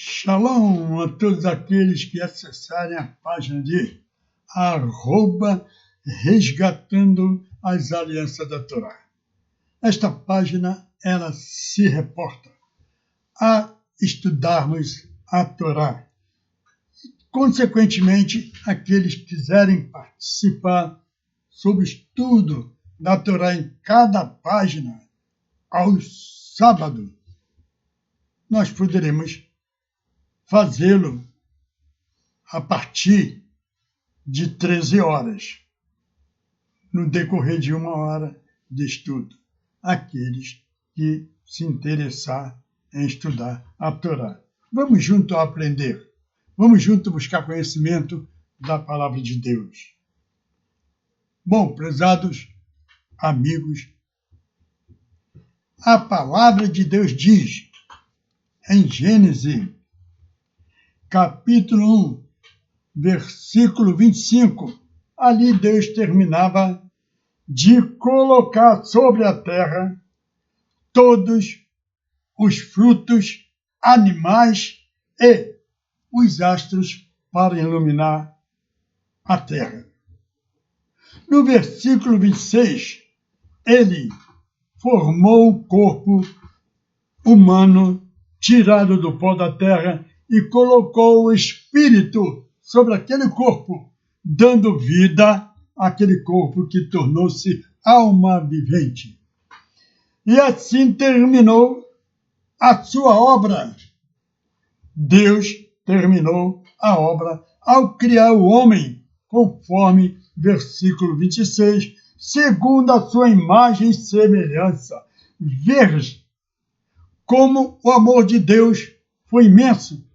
Shalom a todos aqueles que acessarem a página de @resgatando as alianças da Torá. Esta página, ela se reporta a estudarmos a Torá. Consequentemente, aqueles que quiserem participar sobre o estudo da Torá em cada página, aos sábados, nós poderemos fazê-lo a partir de 13 horas, no decorrer de 1 hora de estudo, aqueles que se interessar em estudar a Torá. Vamos junto aprender, vamos junto buscar conhecimento da palavra de Deus. Bom, prezados amigos, a palavra de Deus diz, em Gênesis, capítulo 1, versículo 25, ali Deus terminava de colocar sobre a terra todos os frutos, animais e os astros para iluminar a terra. No versículo 26, ele formou o corpo humano tirado do pó da terra e colocou o espírito sobre aquele corpo, dando vida àquele corpo que tornou-se alma vivente. E assim terminou a sua obra. Deus terminou a obra ao criar o homem, conforme versículo 26, segundo a sua imagem e semelhança. Veja como o amor de Deus foi imenso,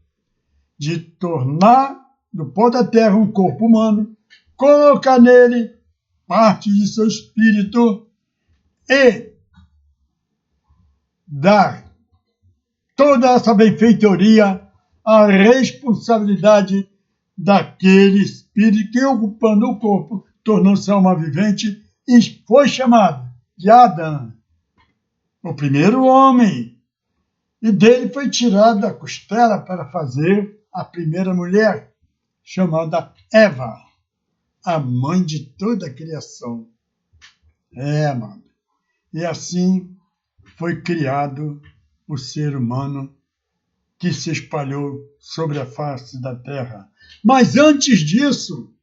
de tornar do pó da terra um corpo humano, colocar nele parte de seu espírito e dar toda essa benfeitoria à responsabilidade daquele espírito que, ocupando o corpo, tornou-se alma vivente e foi chamado de Adão, o primeiro homem. E dele foi tirada a costela para fazer a primeira mulher, chamada Eva, a mãe de toda a criação. Amado. E assim foi criado o ser humano que se espalhou sobre a face da terra. Mas antes disso,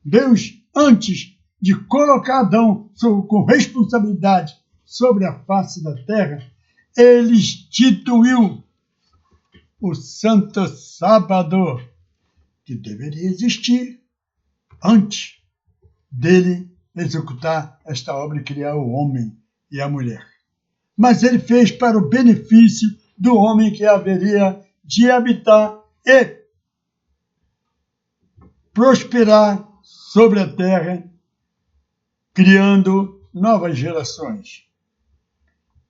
Deus, antes de colocar Adão com responsabilidade sobre a face da terra, ele instituiu o Santo Sábado, que deveria existir antes dele executar esta obra e criar o homem e a mulher. Mas ele fez para o benefício do homem que haveria de habitar e prosperar sobre a terra, criando novas gerações.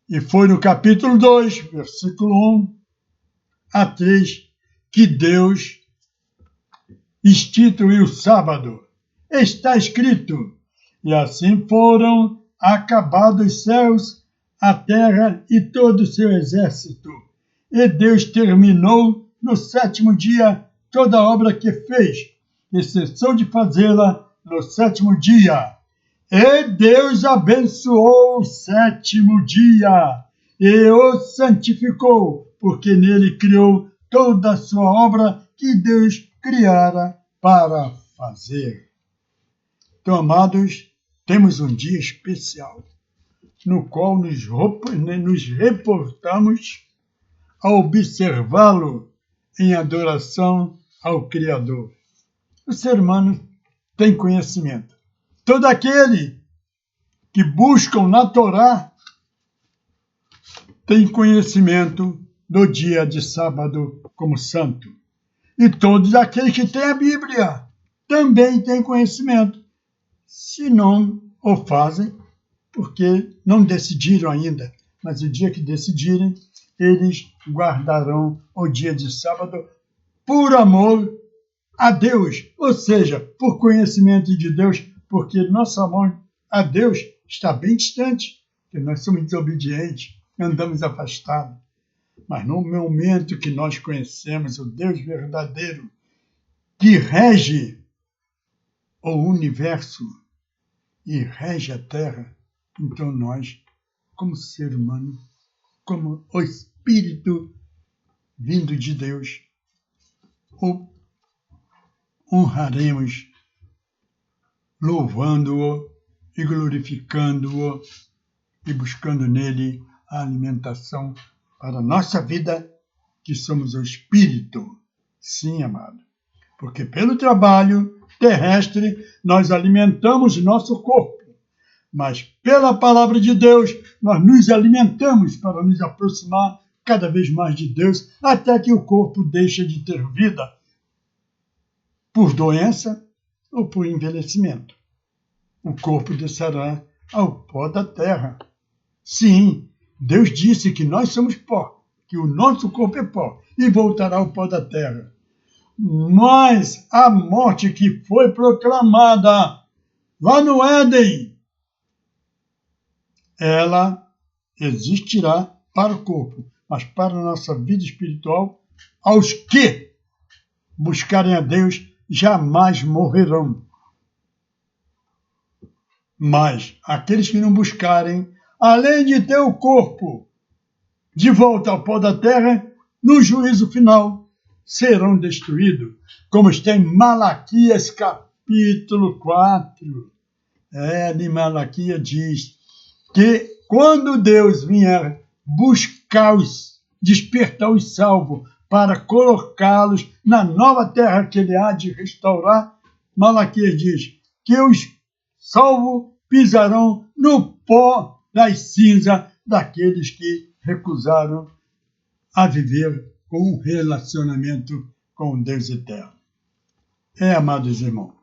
E foi no capítulo 2, versículo 1 a 3, que Deus instituiu o sábado. Está escrito, e assim foram acabados os céus, a terra e todo o seu exército. E Deus terminou no 7º dia toda a obra que fez, e cessou de fazê-la no 7º dia. E Deus abençoou o 7º dia e o santificou, porque nele criou toda a sua obra que Deus criara para fazer. Então, amados, temos um dia especial, no qual nos reportamos a observá-lo em adoração ao Criador. O ser humano tem conhecimento. Todo aquele que busca na Torá tem conhecimento do dia de sábado como santo. E todos aqueles que têm a Bíblia também têm conhecimento. Se não o fazem, porque não decidiram ainda, mas o dia que decidirem, eles guardarão o dia de sábado por amor a Deus, ou seja, por conhecimento de Deus, porque nosso amor a Deus está bem distante, porque nós somos desobedientes, andamos afastados. Mas no momento que nós conhecemos o Deus verdadeiro, que rege o universo e rege a Terra, então nós, como ser humano, como o Espírito vindo de Deus, o honraremos, louvando-o e glorificando-o e buscando nele a alimentação para a nossa vida, que somos o Espírito. Sim, amado. Porque pelo trabalho terrestre nós alimentamos nosso corpo, mas pela palavra de Deus nós nos alimentamos para nos aproximar cada vez mais de Deus, até que o corpo deixe de ter vida por doença ou por envelhecimento. O corpo descerá ao pó da terra. Sim, Deus disse que nós somos pó, que o nosso corpo é pó e voltará ao pó da terra. Mas a morte que foi proclamada lá no Éden, ela existirá para o corpo, mas para a nossa vida espiritual, aos que buscarem a Deus jamais morrerão. Mas aqueles que não buscarem, além de ter o corpo de volta ao pó da terra, no juízo final serão destruídos, como está em Malaquias capítulo 4. De Malaquias diz que quando Deus vier despertar os salvos para colocá-los na nova terra que ele há de restaurar, Malaquias diz que os salvos pisarão no pó das cinzas daqueles que recusaram a viver com um relacionamento com Deus eterno. Amados irmãos,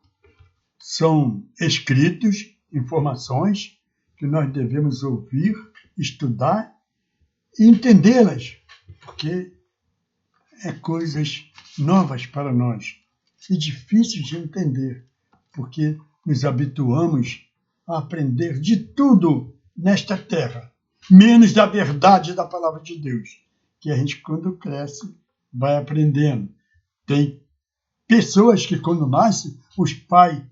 são escritos, informações que nós devemos ouvir, estudar e entendê-las, porque coisas novas para nós e difíceis de entender, porque nos habituamos a aprender de tudo nesta terra, menos da verdade da palavra de Deus, que a gente, quando cresce, vai aprendendo. Tem pessoas que, quando nascem, os pais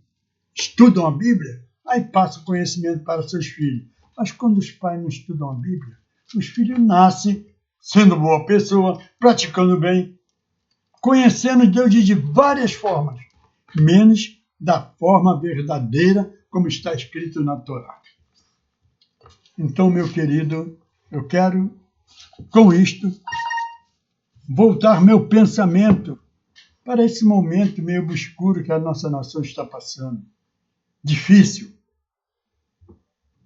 estudam a Bíblia, aí passam conhecimento para seus filhos. Mas quando os pais não estudam a Bíblia, os filhos nascem sendo boa pessoa, praticando bem, conhecendo Deus de várias formas, menos da forma verdadeira, como está escrito na Torá. Então, meu querido, eu quero, com isto, voltar meu pensamento para esse momento meio obscuro que a nossa nação está passando. Difícil.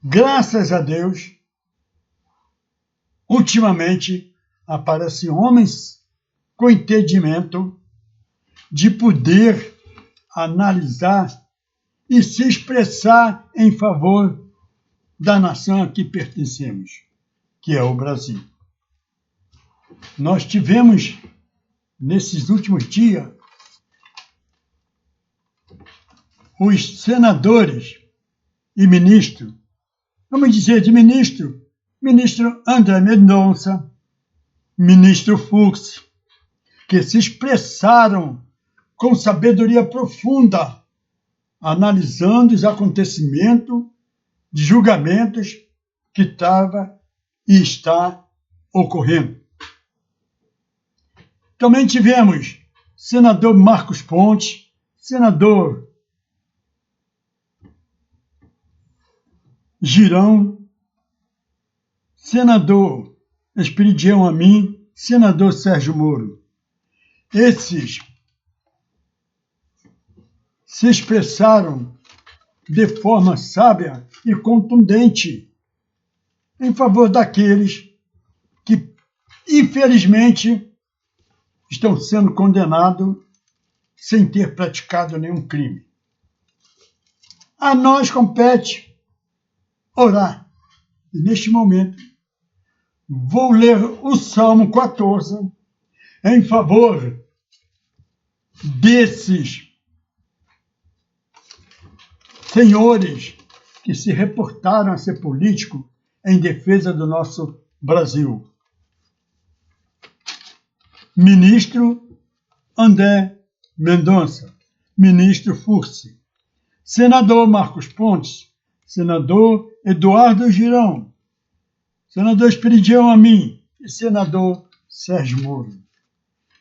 Graças a Deus, ultimamente aparecem homens com entendimento de poder analisar e se expressar em favor da nação a que pertencemos, que é o Brasil. Nós tivemos, nesses últimos dias, os senadores e ministros, vamos dizer de ministro André Mendonça, ministro Fux, que se expressaram com sabedoria profunda, analisando os acontecimentos de julgamentos que estava e está ocorrendo. Também tivemos senador Marcos Pontes, senador Girão, senador Esperidião Amin, senador Sérgio Moro. Esses se expressaram de forma sábia e contundente em favor daqueles que, infelizmente, estão sendo condenados sem ter praticado nenhum crime. A nós compete orar. E neste momento, vou ler o Salmo 14 em favor desses senhores que se reportaram a ser político em defesa do nosso Brasil. ministro André Mendonça, ministro Fursi, senador Marcos Pontes, senador Eduardo Girão, senador Esperidião Amin e senador Sérgio Moro.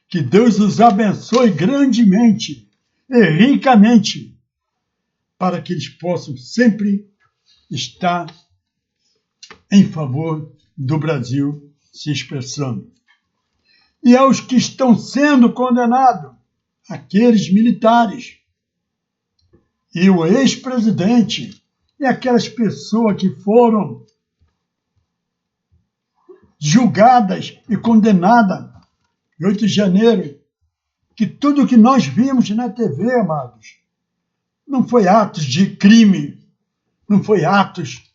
Que Deus os abençoe grandemente e ricamente, para que eles possam sempre estar em favor do Brasil se expressando. E aos que estão sendo condenados, aqueles militares, e o ex-presidente, e aquelas pessoas que foram julgadas e condenadas em 8 de janeiro, que tudo que nós vimos na TV, amados, não foi atos de crime, não foi atos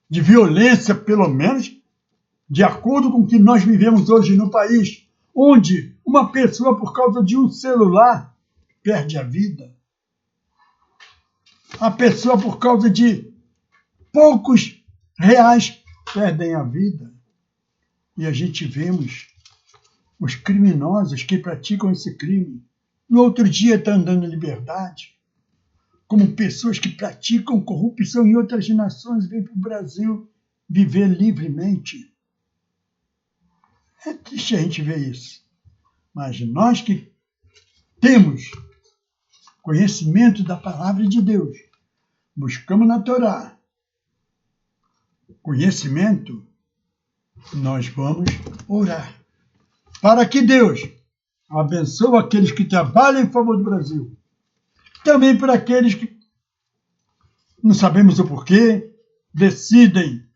de violência, pelo menos, de acordo com o que nós vivemos hoje no país, onde uma pessoa, por causa de um celular, perde a vida. A pessoa, por causa de poucos reais, perdem a vida. E a gente vemos os criminosos que praticam esse crime. No outro dia está andando em liberdade, como pessoas que praticam corrupção em outras nações vêm para o Brasil viver livremente. É triste a gente ver isso. Mas nós que temos conhecimento da palavra de Deus, buscamos na Torá conhecimento, nós vamos orar para que Deus abençoe aqueles que trabalham em favor do Brasil. Também para aqueles que não sabemos o porquê, decidem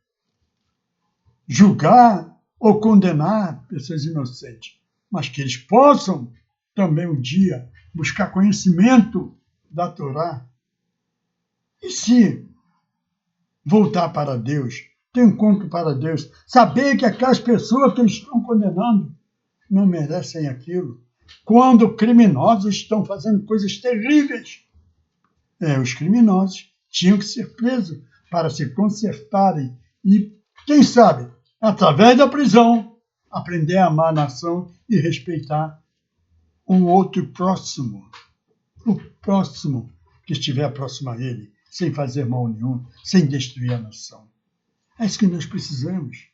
julgar ou condenar pessoas inocentes, mas que eles possam também um dia buscar conhecimento da Torá e se voltar para Deus, ter um encontro para Deus, saber que aquelas pessoas que eles estão condenando não merecem aquilo. Quando criminosos estão fazendo coisas terríveis, os criminosos tinham que ser presos para se consertarem e, quem sabe, através da prisão, aprender a amar a nação e respeitar um outro próximo, o próximo que estiver próximo a ele, sem fazer mal nenhum, sem destruir a nação. É isso que nós precisamos.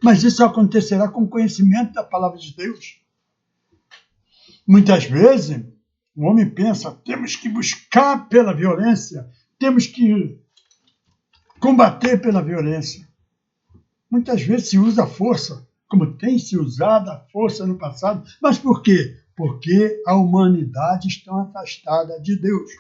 Mas isso acontecerá com o conhecimento da palavra de Deus. Muitas vezes, o homem pensa, temos que buscar pela violência, temos que combater pela violência. Muitas vezes se usa a força, como tem se usado a força no passado. Mas por quê? Porque a humanidade está afastada de Deus.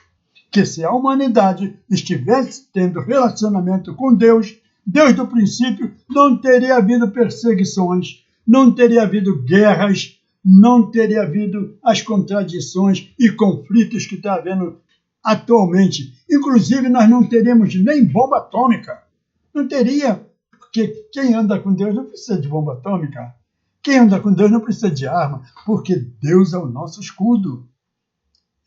Que se a humanidade estivesse tendo relacionamento com Deus, desde o princípio, não teria havido perseguições, não teria havido guerras, não teria havido as contradições e conflitos que está havendo atualmente. Inclusive, nós não teríamos nem bomba atômica. Não teria, porque quem anda com Deus não precisa de bomba atômica. Quem anda com Deus não precisa de arma, porque Deus é o nosso escudo.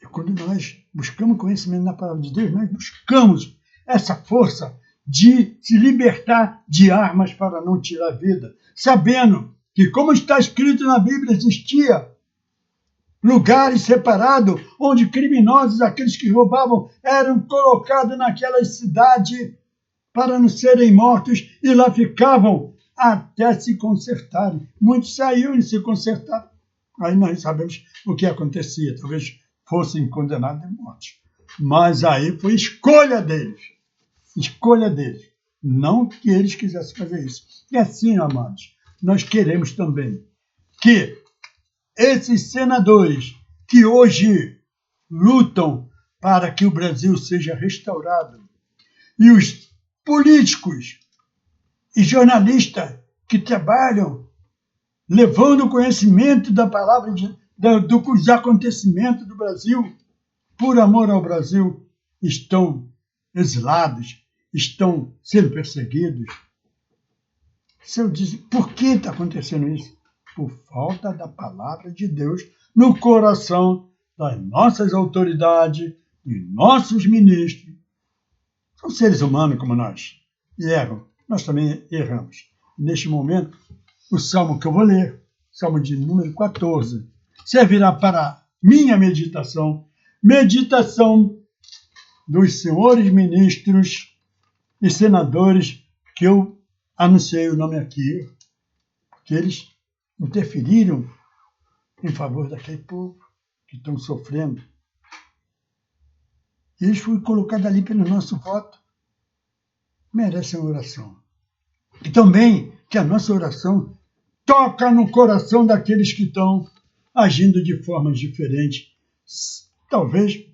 E quando nós buscamos conhecimento na palavra de Deus, nós buscamos essa força de se libertar de armas para não tirar a vida, sabendo que, como está escrito na Bíblia, existia lugares separados onde criminosos, aqueles que roubavam, eram colocados naquelas cidades para não serem mortos e lá ficavam até se consertarem. Muitos saíram e se consertaram. Aí nós sabemos o que acontecia. Talvez fossem condenados de morte. Mas aí foi escolha deles. Escolha deles. Não que eles quisessem fazer isso. E assim, amados, nós queremos também que esses senadores que hoje lutam para que o Brasil seja restaurado e os políticos e jornalistas que trabalham levando conhecimento da palavra dos acontecimentos do Brasil, por amor ao Brasil, estão exilados, estão sendo perseguidos. Se eu dizer, por que está acontecendo isso? Por falta da palavra de Deus no coração das nossas autoridades, dos nossos ministros. São seres humanos como nós, e erram. Nós também erramos. Neste momento, o salmo que eu vou ler Salmo de número 14, servirá para minha meditação, meditação dos senhores ministros e senadores que eu anunciei o nome aqui, porque eles interferiram em favor daquele povo que estão sofrendo. E eles foram colocados ali pelo nosso voto. Merecem oração. E também que a nossa oração toca no coração daqueles que estão agindo de formas diferentes, talvez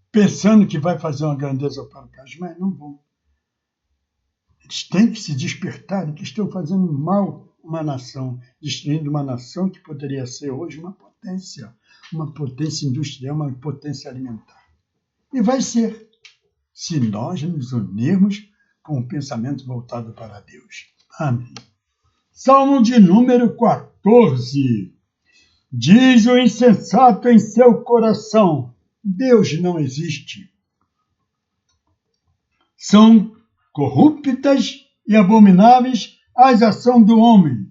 pensando que vai fazer uma grandeza para o país, mas não vão. Eles têm que se despertar que estão fazendo mal a uma nação, destruindo uma nação que poderia ser hoje uma potência industrial, uma potência alimentar. E vai ser, se nós nos unirmos com o pensamento voltado para Deus. Amém. Salmo de número 14. Diz o insensato em seu coração: Deus não existe. São corruptas e abomináveis as ações do homem.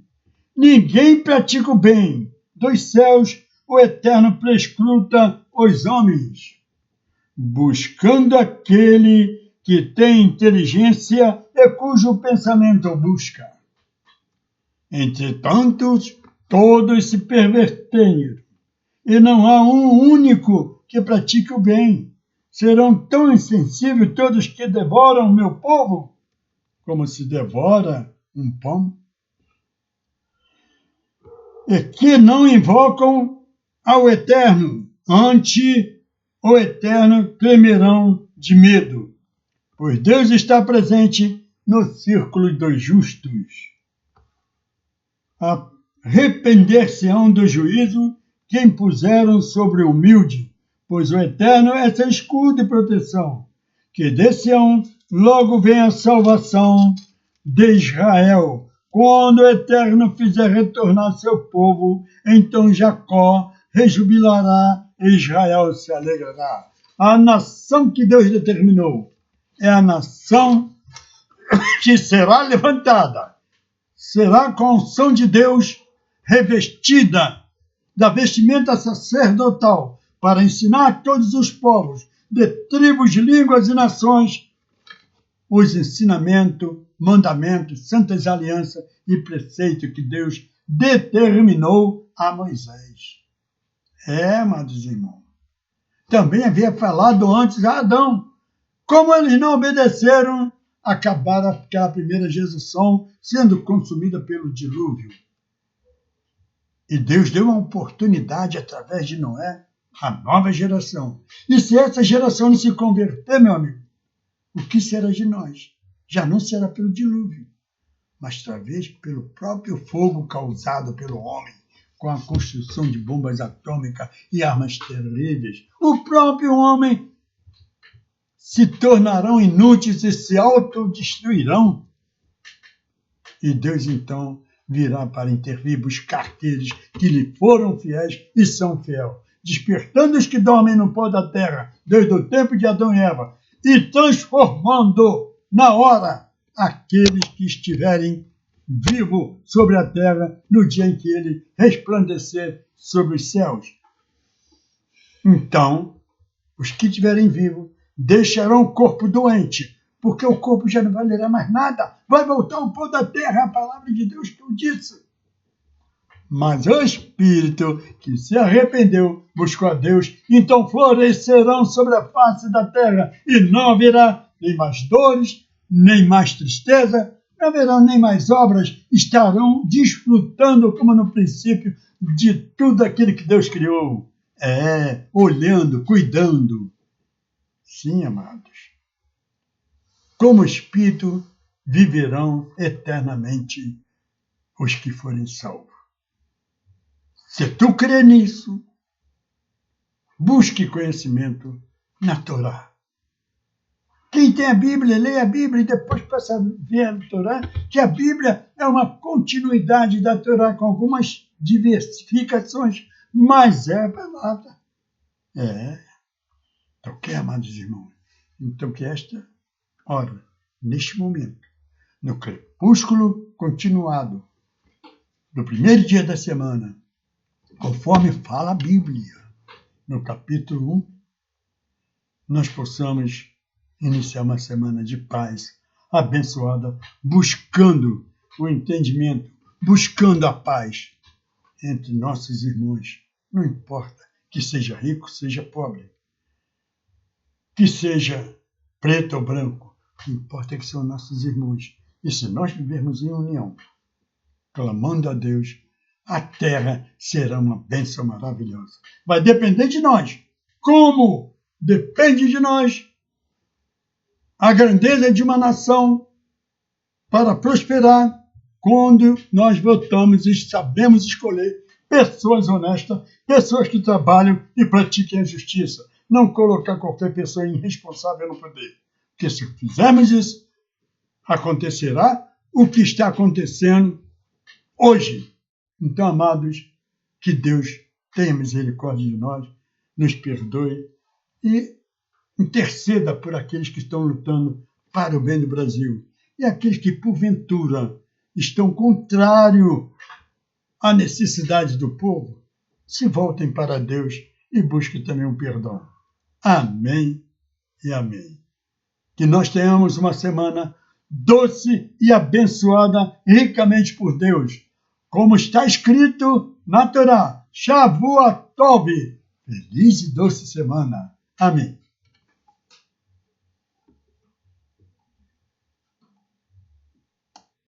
Ninguém pratica o bem. Dos céus o Eterno prescruta os homens, buscando aquele que tem inteligência e cujo pensamento busca. Entretanto, todos se perverteram, e não há um único que pratique o bem. Serão tão insensíveis todos que devoram o meu povo, como se devora um pão, e que não invocam ao Eterno, ante o Eterno tremerão de medo, pois Deus está presente no círculo dos justos. Arrepender-se-ão do juízo que impuseram sobre o humilde, pois o Eterno é seu escudo e proteção. Que de Sião logo vem a salvação de Israel. Quando o Eterno fizer retornar seu povo, então Jacó rejubilará e Israel se alegrará. A nação que Deus determinou é a nação que será levantada. Será com a unção de Deus revestida da vestimenta sacerdotal para ensinar a todos os povos, de tribos, línguas e nações, os ensinamentos, mandamentos, santas alianças e preceitos que Deus determinou a Moisés. Amados irmãos, também havia falado antes a Adão. Como eles não obedeceram, acabaram aquela primeira geração sendo consumida pelo dilúvio. E Deus deu uma oportunidade através de Noé, à nova geração. E se essa geração não se converter, meu amigo, o que será de nós? Já não será pelo dilúvio, mas talvez pelo próprio fogo causado pelo homem, com a construção de bombas atômicas e armas terríveis. O próprio homem se tornarão inúteis e se autodestruirão. E Deus, então, virá para intervir, buscar aqueles que lhe foram fiéis e são fiéis, despertando os que dormem no pó da terra, desde o tempo de Adão e Eva, e transformando na hora aqueles que estiverem vivos sobre a terra no dia em que ele resplandecer sobre os céus. Então, os que estiverem vivos deixarão o corpo doente, porque o corpo já não valerá mais nada. Vai voltar ao pó da terra, a palavra de Deus que o disse. Mas o espírito que se arrependeu, buscou a Deus, então florescerão sobre a face da terra, e não haverá nem mais dores, nem mais tristeza, não haverá nem mais obras, estarão desfrutando, como no princípio, de tudo aquilo que Deus criou. Olhando, cuidando. Sim, amados. Como espírito viverão eternamente os que forem salvos. Se tu crê nisso, busque conhecimento na Torá. Quem tem a Bíblia, leia a Bíblia e depois passa a ver a Torá, que a Bíblia é uma continuidade da Torá com algumas diversificações, mas é a palavra. Então, amados irmãos? Então, que esta hora, neste momento, no crepúsculo continuado no primeiro dia da semana, conforme fala a Bíblia, no capítulo 1, nós possamos iniciar uma semana de paz, abençoada, buscando o entendimento, buscando a paz entre nossos irmãos. Não importa que seja rico, seja pobre, que seja preto ou branco, o que importa é que são nossos irmãos. E se nós vivermos em união, clamando a Deus, a terra será uma bênção maravilhosa. Vai depender de nós. Como depende de nós a grandeza de uma nação para prosperar quando nós votamos e sabemos escolher pessoas honestas, pessoas que trabalham e pratiquem a justiça. Não colocar qualquer pessoa irresponsável no poder. Porque se fizermos isso, acontecerá o que está acontecendo hoje. Então, amados, que Deus tenha misericórdia de nós, nos perdoe e interceda por aqueles que estão lutando para o bem do Brasil. E aqueles que, porventura, estão contrários à necessidade do povo, se voltem para Deus e busquem também um perdão. Amém e amém. Que nós tenhamos uma semana doce e abençoada ricamente por Deus. Como está escrito na Torá, Shavua Tov, feliz e doce semana. Amém.